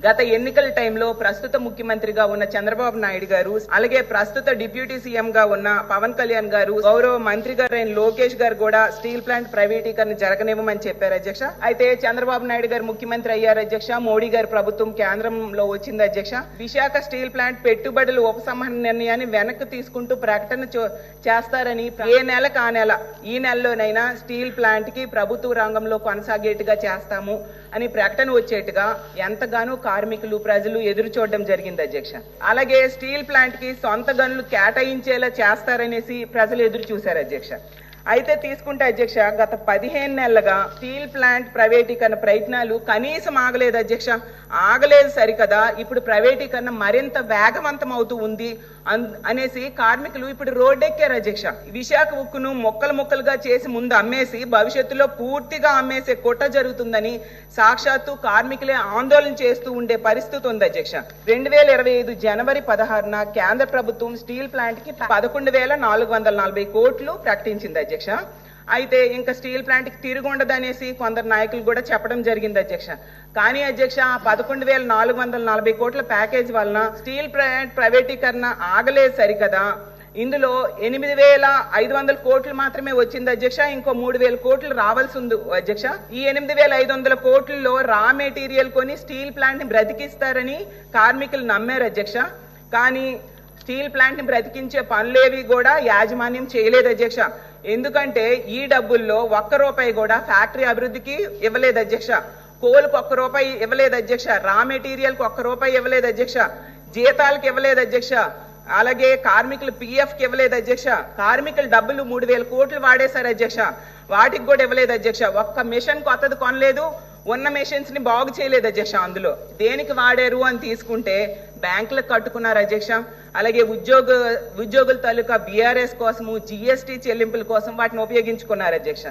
గత ఎన్నికల టైంలో ప్రస్తుత ముఖ్యమంత్రిగా ఉన్న చంద్రబాబు నాయుడు గారు, అలాగే ప్రస్తుత డిప్యూటీ సీఎం గా ఉన్న పవన్ కళ్యాణ్ గారు, గౌరవ మంత్రి గారైన లోకేష్ గారు కూడా స్టీల్ ప్లాంట్ ప్రైవేటీకరణ జరగనివ్వమని చెప్పారు అధ్యక్ష. అయితే చంద్రబాబు నాయుడు గారు ముఖ్యమంత్రి అయ్యారు అధ్యక్ష. మోడీ గారి ప్రభుత్వం కేంద్రంలో వచ్చింది అధ్యక్ష. విశాఖ స్టీల్ ప్లాంట్ పెట్టుబడుల ఉపసంహరణ నిర్ణయాన్ని వెనక్కి తీసుకుంటూ ప్రకటన చేస్తారని, ఏ నెలకు ఆ నెల, ఈ నెలలోనైనా స్టీల్ ప్లాంట్ కి ప్రభుత్వ రంగంలో కొనసాగేట్టుగా చేస్తాము అని ప్రకటన వచ్చేట్టుగా ఎంతగానో కార్మికులు, ప్రజలు ఎదురు చూడడం జరిగింది అధ్యక్ష. అలాగే స్టీల్ ప్లాంట్ కి సొంత గనులు కేటాయించేలా చేస్తారనేసి ప్రజలు ఎదురు చూశారు అధ్యక్ష. అయితే తీసుకుంటే అధ్యక్ష, గత 15 నెలలుగా స్టీల్ ప్లాంట్ ప్రైవేటీకరణ ప్రయత్నాలు కనీసం ఆగలేదు అధ్యక్ష. ఆగలేదు సరికదా, ఇప్పుడు ప్రైవేటీకరణ మరింత వేగవంతం అవుతూ ఉంది అనేసి కార్మికులు ఇప్పుడు రోడ్డెక్కారు అధ్యక్ష. విశాఖ ఉక్కును మొక్కలు మొక్కలుగా చేసి ముందు అమ్మేసి భవిష్యత్తులో పూర్తిగా అమ్మేసే కుట్ర జరుగుతుందని సాక్షాత్తు కార్మికులే ఆందోళన చేస్తూ ఉండే పరిస్థితి ఉంది అధ్యక్ష. 2025 జనవరి 16న కేంద్ర ప్రభుత్వం స్టీల్ ప్లాంట్ కి 11,440 కోట్లు ప్రకటించింది అధ్యక్ష. అయితే ఇంకా స్టీల్ ప్లాంట్ కి తిరిగి ఉండదనేసి కొందరు నాయకులు కూడా చెప్పడం జరిగింది అధ్యక్ష. కానీ అధ్యక్ష, 11,440 కోట్ల ప్యాకేజ్ వలన స్టీల్ ప్లాంట్ ప్రైవేటీకరణ ఆగలేదు సరికదా, ఇందులో 8,500 కోట్లు మాత్రమే వచ్చింది అధ్యక్ష. ఇంకో 3,000 కోట్లు రావాల్సి ఉంది అధ్యక్ష. ఈ 8,500 కోట్లలో రా మెటీరియల్ కొని స్టీల్ ప్లాంట్ ని బ్రతికిస్తారని కార్మికులు నమ్మారు అధ్యక్ష. కానీ స్టీల్ ప్లాంట్ ని బ్రతికించే పనులేవి కూడా యాజమాన్యం చేయలేదు అధ్యక్ష. ఎందుకంటే ఈ డబ్బుల్లో ₹1 కూడా ఫ్యాక్టరీ అభివృద్ధికి ఇవ్వలేదు అధ్యక్ష. కోలుకు ₹1 ఇవ్వలేదు అధ్యక్ష. రా మెటీరియల్ కు ₹1 ఇవ్వలేదు అధ్యక్ష. జీతాలకు ఇవ్వలేదు అధ్యక్ష. అలాగే కార్మికులు PF కి ఇవ్వలేదు అధ్యక్ష. కార్మికుల డబ్బులు 3,000 కోట్లు వాడేశారు అధ్యక్ష. వాటికి కూడా ఇవ్వలేదు అధ్యక్ష. ఒక్క మిషన్ కొత్తది కొనలేదు, ఉన్న మిషన్స్ ని బాగు చేయలేదు అధ్యక్ష. అందులో దేనికి వాడారు అని తీసుకుంటే బ్యాంకులకు కట్టుకున్నారు అధ్యక్ష. అలాగే ఉద్యోగుల తాలూకా BRS కోసము, GST చెల్లింపుల కోసం వాటిని ఉపయోగించుకున్నారు అధ్యక్ష.